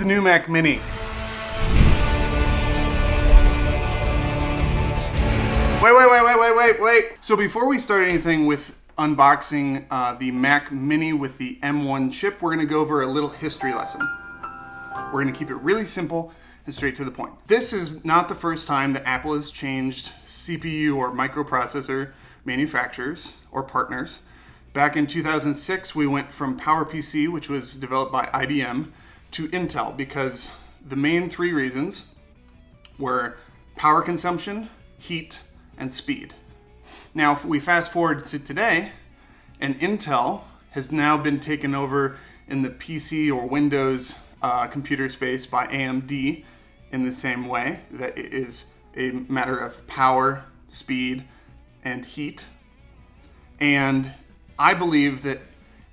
the new Mac Mini. Wait. So before we start anything with unboxing the Mac Mini with the M1 chip, we're going to go over a little history lesson. We're going to keep it really simple and straight to the point. This is not the first time that Apple has changed CPU or microprocessor manufacturers or partners. Back in 2006, we went from PowerPC, which was developed by IBM, to Intel because the main three reasons were power consumption, heat, and speed. Now, if we fast forward to today, and Intel has now been taken over in the PC or Windows computer space by AMD in the same way that it is a matter of power, speed, and heat. And I believe that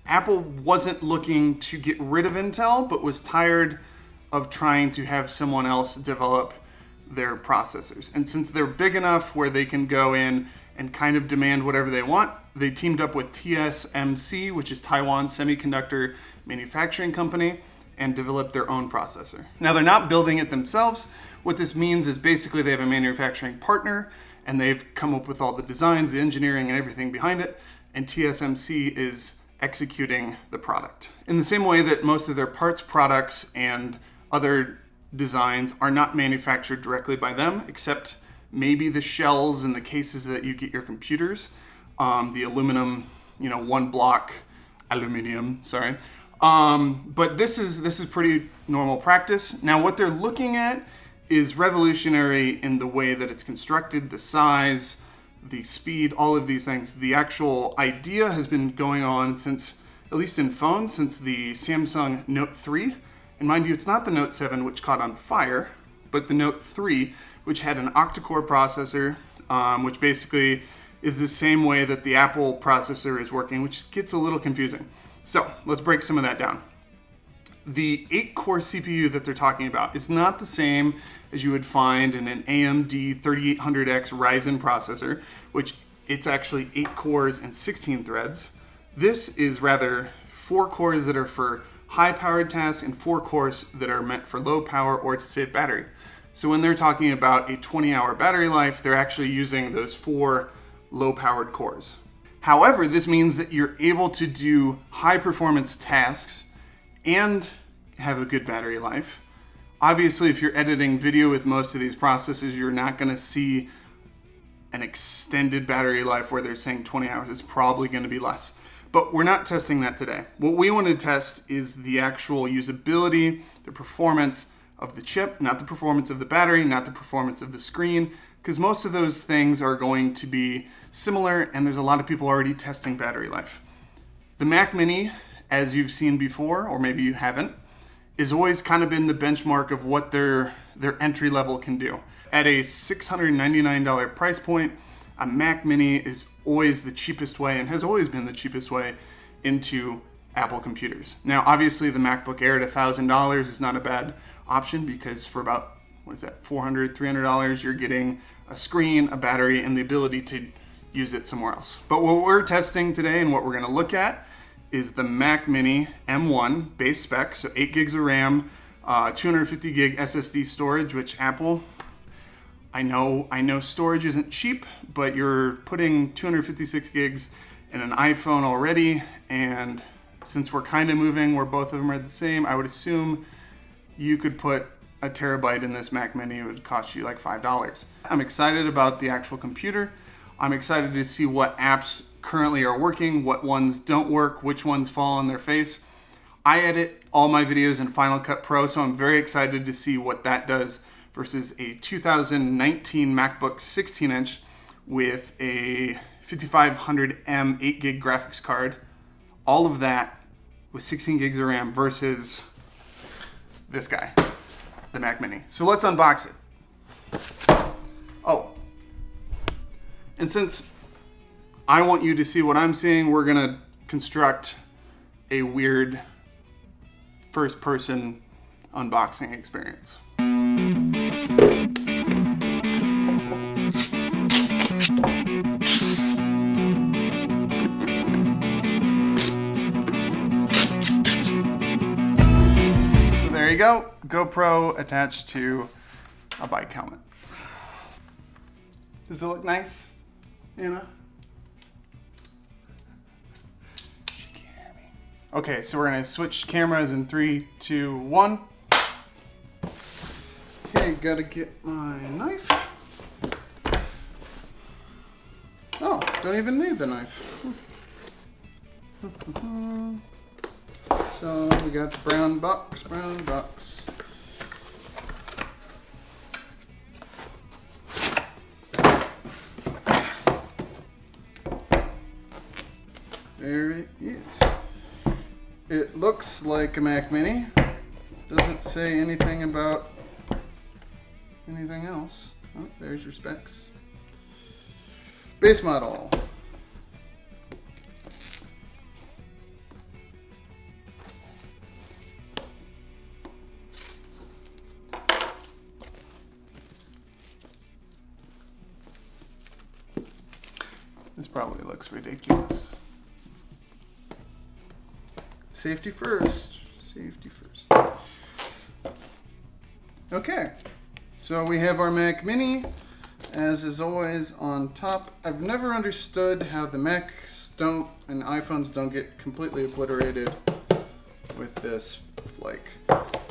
Apple wasn't looking to get rid of Intel, but was tired of trying to have someone else develop their processors. And since they're big enough where they can go in and kind of demand whatever they want, they teamed up with TSMC, which is Taiwan Semiconductor Manufacturing Company, and developed their own processor. Now, they're not building it themselves. What this means is basically they have a manufacturing partner, and they've come up with all the designs, the engineering, and everything behind it, and TSMC is executing the product. In the same way that most of their parts products and other designs are not manufactured directly by them, except maybe the shells and the cases that you get your computers, the aluminum, one block aluminum, sorry. But this is pretty normal practice. Now, what they're looking at is revolutionary in the way that it's constructed, the size, the speed, all of these things. The actual idea has been going on since, at least in phones, since the Samsung Note 3. And mind you, it's not the Note 7, which caught on fire, but the Note 3, which had an octa-core processor, which basically is the same way that the Apple processor is working, which gets a little confusing. So let's break some of that down. The 8-core CPU that they're talking about is not the same as you would find in an AMD 3800X Ryzen processor, which it's actually 8 cores and 16 threads. This is rather 4 cores that are for high-powered tasks and 4 cores that are meant for low power or to save battery. So when they're talking about a 20-hour battery life, they're actually using those 4 low-powered cores. However, this means that you're able to do high-performance tasks and have a good battery life. Obviously, if you're editing video with most of these processes, you're not going to see an extended battery life where they're saying 20 hours. It's probably going to be less. But we're not testing that today. What we want to test is the actual usability, the performance of the chip, not the performance of the battery, not the performance of the screen, because most of those things are going to be similar, and there's a lot of people already testing battery life. The Mac Mini, as you've seen before, or maybe you haven't, is always kind of been the benchmark of what their entry level can do. At a $699 price point, a Mac Mini is always the cheapest way and has always been the cheapest way into Apple computers. Now, obviously, the MacBook Air at $1,000 is not a bad option because for about, $400, $300, you're getting a screen, a battery, and the ability to use it somewhere else. But what we're testing today and what we're going to look at is the Mac Mini M1 base spec, so 8 gigs of RAM, 250 gig SSD storage, which Apple, I know storage isn't cheap, but you're putting 256 gigs in an iPhone already, and since we're kind of moving where both of them are the same, I would assume you could put a terabyte in this Mac Mini. It would cost you like $5. I'm excited about the actual computer. I'm excited to see what apps currently are working, what ones don't work, which ones fall on their face. I edit all my videos in Final Cut Pro, so I'm very excited to see what that does versus a 2019 MacBook 16-inch with a 5500M 8 gig graphics card. All of that with 16 gigs of RAM versus this guy, the Mac Mini. So let's unbox it. Oh, and since I want you to see what I'm seeing, we're gonna construct a weird first-person unboxing experience. you go. GoPro attached to a bike helmet. Does it look nice, Anna? She can't hear me. Okay, so we're gonna switch cameras in 3, 2, 1. Okay, gotta get my knife. Oh, don't even need the knife. So we got the brown box. There it is. It looks like a Mac Mini. Doesn't say anything about anything else. Oh, there's your specs. Base model. This probably looks ridiculous. Safety first. Safety first. Okay. So we have our Mac Mini, as is always, on top. I've never understood how the Macs don't and iPhones don't get completely obliterated with this, like,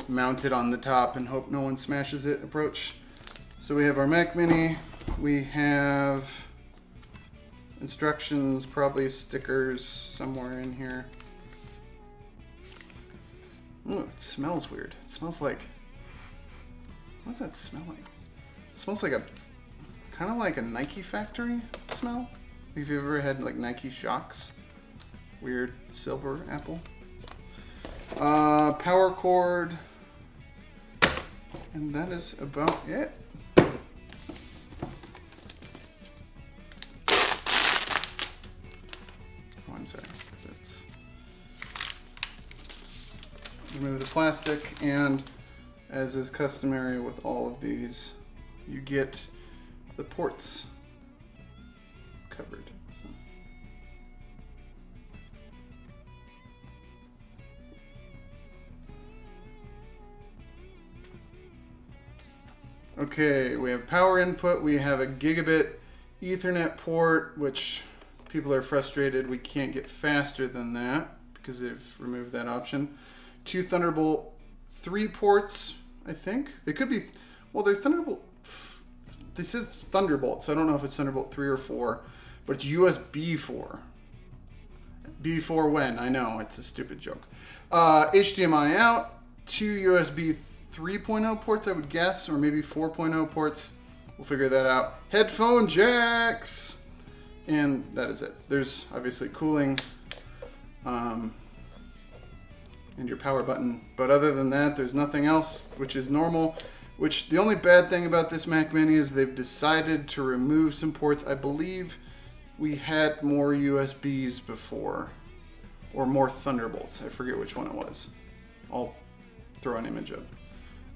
mounted on the top and hope no one smashes it approach. So we have our Mac Mini. We have instructions, probably stickers somewhere in here. Ooh, it smells weird. It smells like... What does that smell like? It smells like a... kind of like a Nike factory smell. Have you ever had like Nike shocks? Weird silver apple. Power cord. And that is about it. Oh, I'm sorry. Let's remove the plastic, and as is customary with all of these, you get the ports covered. Okay, we have power input. We have a gigabit Ethernet port, which people are frustrated we can't get faster than that because they've removed that option. 2 Thunderbolt 3 ports, I think. They could be, well, they're Thunderbolt. This is Thunderbolt, so I don't know if it's Thunderbolt 3 or 4, but it's USB 4. B4 when? I know, it's a stupid joke. HDMI out, 2 USB 3.0 ports, I would guess, or maybe 4.0 ports. We'll figure that out. Headphone jacks! And that is it. There's obviously cooling and your power button. But other than that, there's nothing else, which is normal. Which, the only bad thing about this Mac Mini is they've decided to remove some ports. I believe we had more USBs before, or more Thunderbolts. I forget which one it was. I'll throw an image up.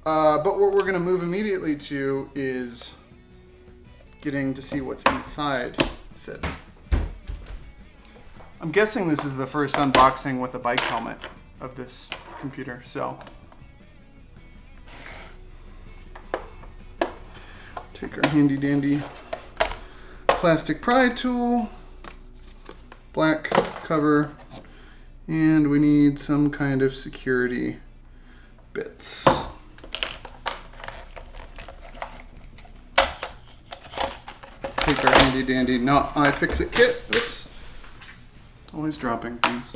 But what we're going to move immediately to is getting to see what's inside said. I'm guessing this is the first unboxing with a bike helmet of this computer, so take our handy dandy plastic pry tool, black cover, and we need some kind of security bits. Take our handy dandy not iFixit kit. Oops. Always dropping things.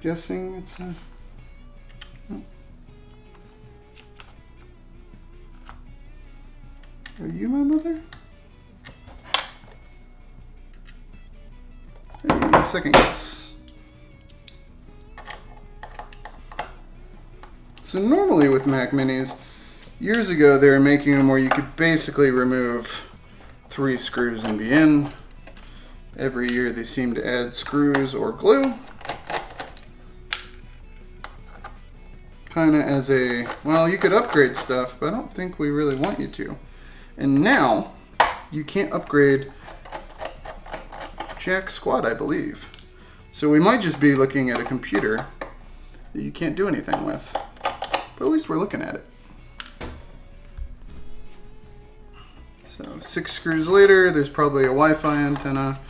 Guessing it's a... Oh. Are you my mother? Hey, second guess. So normally with Mac Minis, years ago they were making them where you could basically remove 3 screws and be in. Every year they seem to add screws or glue. Kind of as a, well, you could upgrade stuff, but I don't think we really want you to. And now, you can't upgrade jack squat, I believe. So we might just be looking at a computer that you can't do anything with. But at least we're looking at it. So 6 screws later, there's probably a Wi-Fi antenna,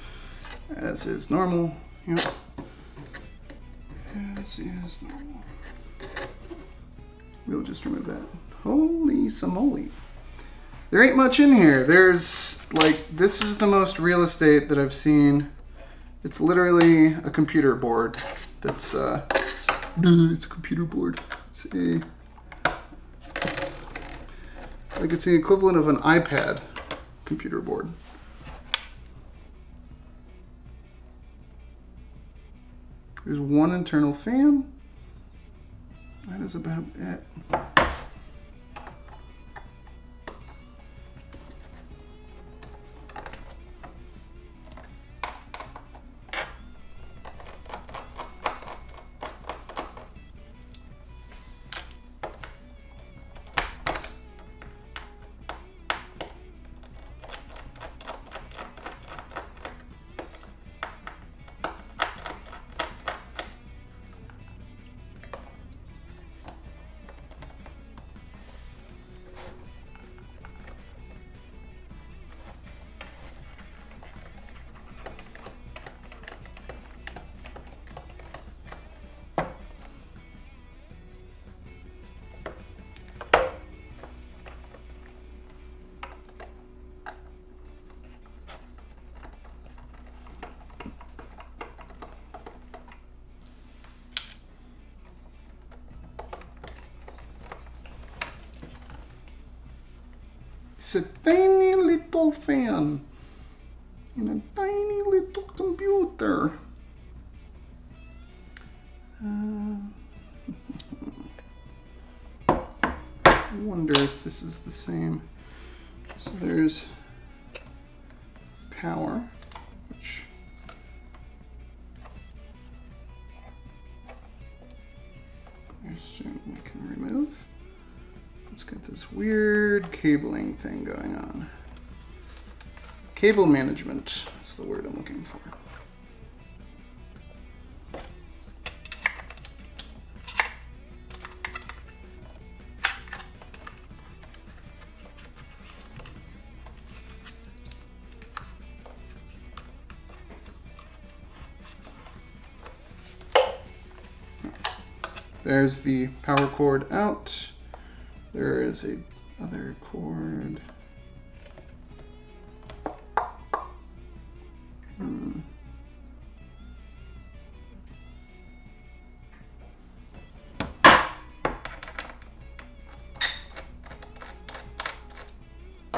as is normal. Yep. As is normal. We'll just remove that. Holy samoli. There ain't much in here. There's like, this is the most real estate that I've seen. It's literally a computer board. That's it's a computer board. It's a, like it's the equivalent of an iPad computer board. There's one internal fan. That is about it. It's a tiny little fan in a tiny little computer. I wonder if this is the same. So there's power, which I assume we can remove. It's got this weird cabling thing going on. Cable management is the word I'm looking for. There's the power cord out. There is a other cord.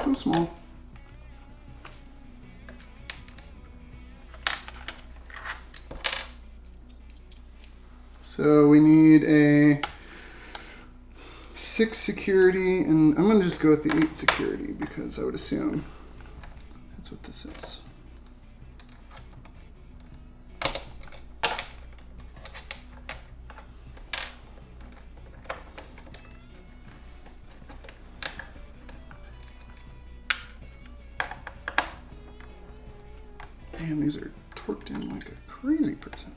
Too small. So we need a 6 security, and I'm going to just go with the 8 security because I would assume that's what this is. Man, these are torqued in like a crazy person.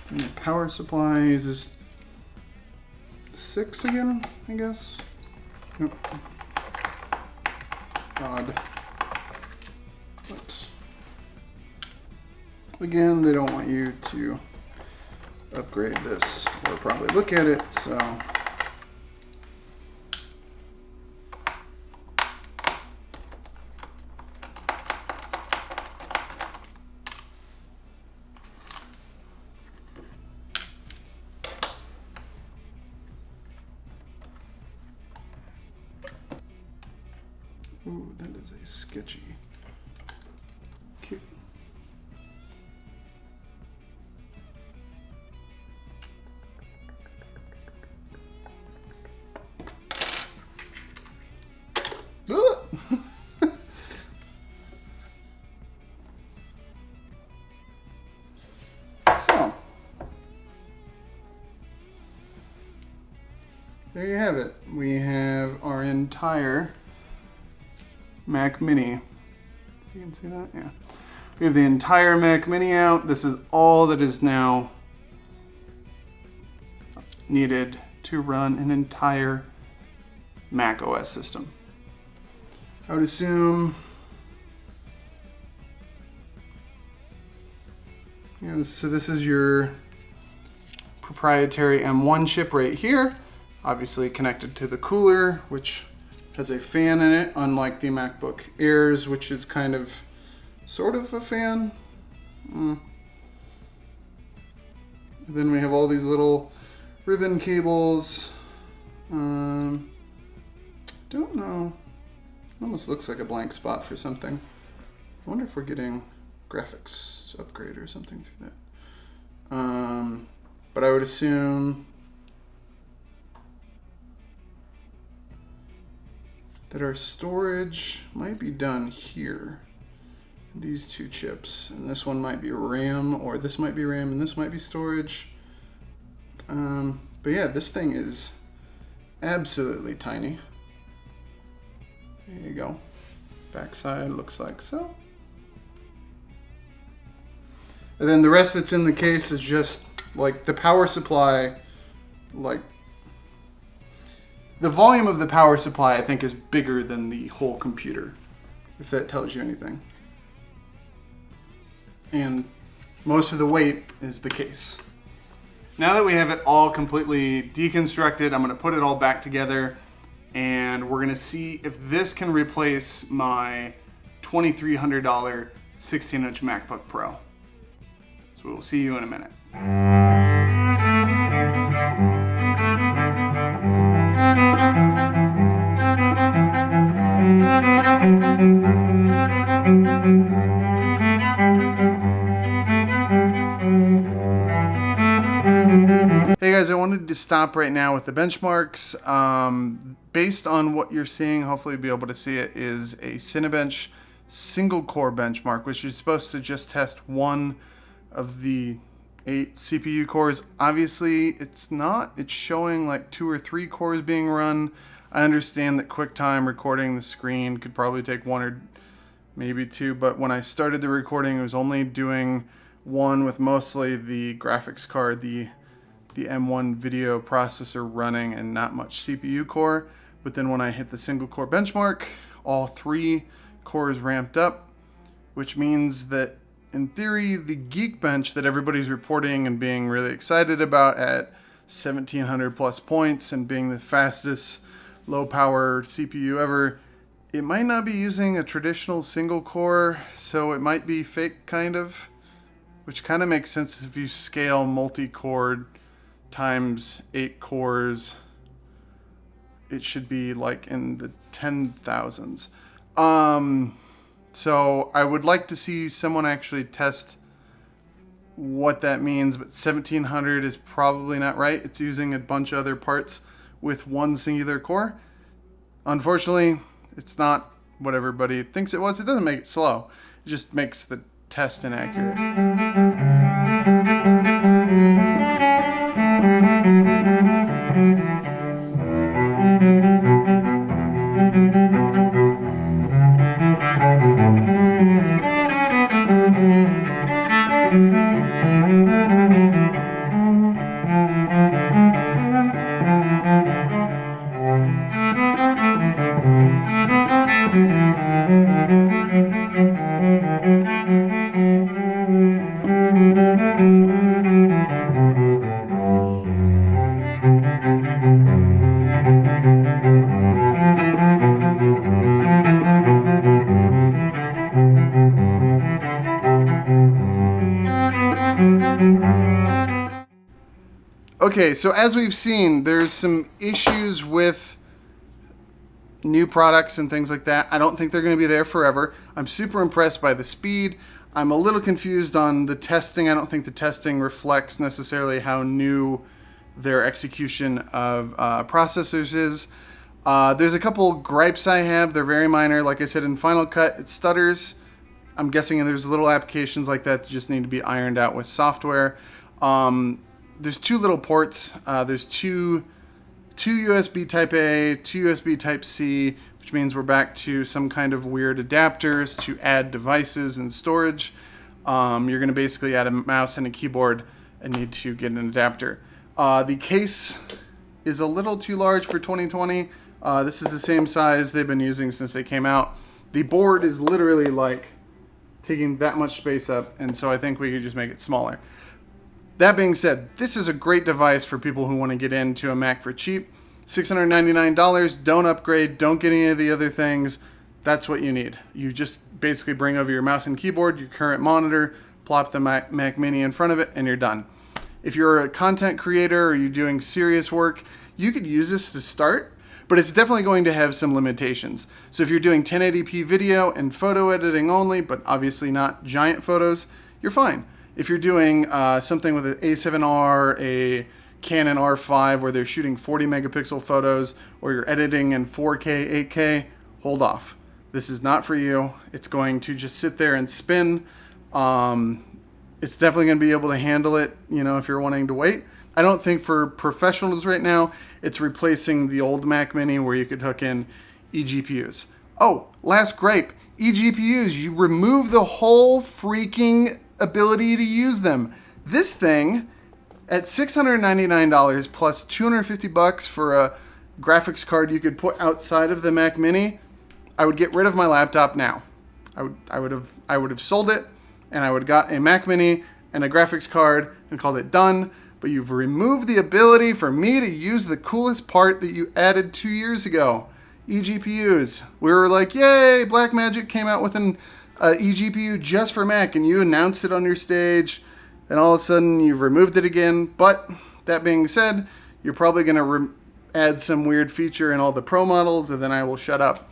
And the power supply uses 6 again, I guess. Yep. Odd. But again, they don't want you to upgrade this or probably look at it, so. Ooh, that is a sketchy kit. there you have it. We have our entire Mac Mini. You can see that? Yeah. We have the entire Mac Mini out. This is all that is now needed to run an entire Mac OS system. I would assume, yeah, so this is your proprietary M1 chip right here, obviously connected to the cooler, which has a fan in it, unlike the MacBook Airs, which is kind of, sort of a fan. Then we have all these little ribbon cables. Don't know. Almost looks like a blank spot for something. I wonder if we're getting graphics upgrade or something through that. But I would assume that our storage might be done here. These two chips, and this one might be RAM, or this might be RAM and this might be storage. But yeah, this thing is absolutely tiny. There you go. Backside looks like so. And then the rest that's in the case is just like the power supply, like the volume of the power supply I think is bigger than the whole computer, if that tells you anything. And most of the weight is the case. Now that we have it all completely deconstructed, I'm going to put it all back together, and we're going to see if this can replace my $2,300 16-inch MacBook Pro. So we'll see you in a minute. Hey guys, I wanted to stop right now with the benchmarks. Based on what you're seeing, hopefully you'll be able to see it, is a Cinebench single core benchmark, which is supposed to just test one of the 8 CPU cores. Obviously it's not. It's showing like 2 or 3 cores being run. I understand that QuickTime recording the screen could probably take 1 or maybe 2, but when I started the recording it was only doing 1 with mostly the graphics card, the M1 video processor running, and not much CPU core. But then when I hit the single core benchmark, all 3 cores ramped up, which means that in theory the Geekbench that everybody's reporting and being really excited about at 1700 plus points and being the fastest low power CPU ever, it might not be using a traditional single core, so it might be fake kind of, which kind of makes sense if you scale multi-core times 8 cores. It should be like in the 10,000s. So I would like to see someone actually test what that means, but 1700 is probably not right. It's using a bunch of other parts with one singular core. Unfortunately, it's not what everybody thinks it was. It doesn't make it slow. It just makes the test inaccurate. Okay, so as we've seen, there's some issues with new products and things like that. I don't think they're going to be there forever. I'm super impressed by the speed. I'm a little confused on the testing. I don't think the testing reflects necessarily how new their execution of processors is. There's a couple gripes I have. They're very minor. Like I said, in Final Cut, it stutters. I'm guessing there's little applications like that just need to be ironed out with software. There's 2 little ports. There's 2 2 USB Type A, 2 USB Type C, which means we're back to some kind of weird adapters to add devices and storage. You're going to basically add a mouse and a keyboard and need to get an adapter. The case is a little too large for 2020. This is the same size they've been using since they came out. The board is literally like taking that much space up, and so I think we could just make it smaller. That being said, this is a great device for people who want to get into a Mac for cheap. $699, don't upgrade, don't get any of the other things. That's what you need. You just basically bring over your mouse and keyboard, your current monitor, plop the Mac Mini in front of it, and you're done. If you're a content creator or you're doing serious work, you could use this to start, but it's definitely going to have some limitations. So if you're doing 1080p video and photo editing only, but obviously not giant photos, you're fine. If you're doing something with an A7R, a Canon R5, where they're shooting 40 megapixel photos, or you're editing in 4K, 8K, hold off. This is not for you. It's going to just sit there and spin. It's definitely going to be able to handle it, if you're wanting to wait. I don't think for professionals right now, it's replacing the old Mac Mini where you could hook in eGPUs. Oh, last gripe. eGPUs, you remove the whole freaking ability to use them. This thing, at $699 plus $250 for a graphics card you could put outside of the Mac Mini, I would get rid of my laptop now. I would have sold it, and I would have got a Mac Mini and a graphics card and called it done. But you've removed the ability for me to use the coolest part that you added 2 years ago, eGPUs. We were like, yay, Blackmagic came out with an eGPU just for Mac, and you announced it on your stage, and all of a sudden you've removed it again. But that being said, you're probably going to add some weird feature in all the Pro models, and then I will shut up,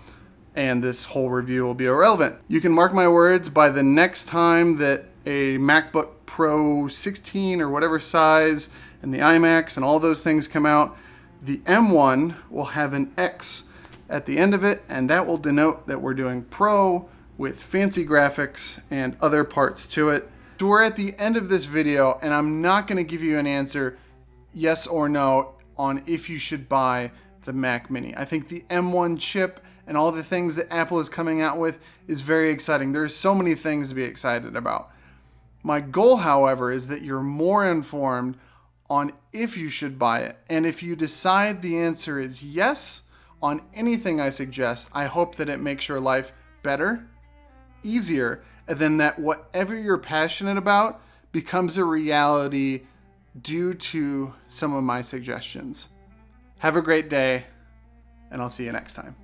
and this whole review will be irrelevant. You can mark my words, by the next time that a MacBook Pro 16 or whatever size and the iMacs and all those things come out, the M1 will have an X at the end of it, and that will denote that we're doing Pro with fancy graphics and other parts to it. So we're at the end of this video, and I'm not going to give you an answer, yes or no, on if you should buy the Mac Mini. I think the M1 chip and all the things that Apple is coming out with is very exciting. There's so many things to be excited about. My goal, however, is that you're more informed on if you should buy it. And if you decide the answer is yes on anything I suggest, I hope that it makes your life better, easier, and then that whatever you're passionate about becomes a reality due to some of my suggestions. Have a great day, and I'll see you next time.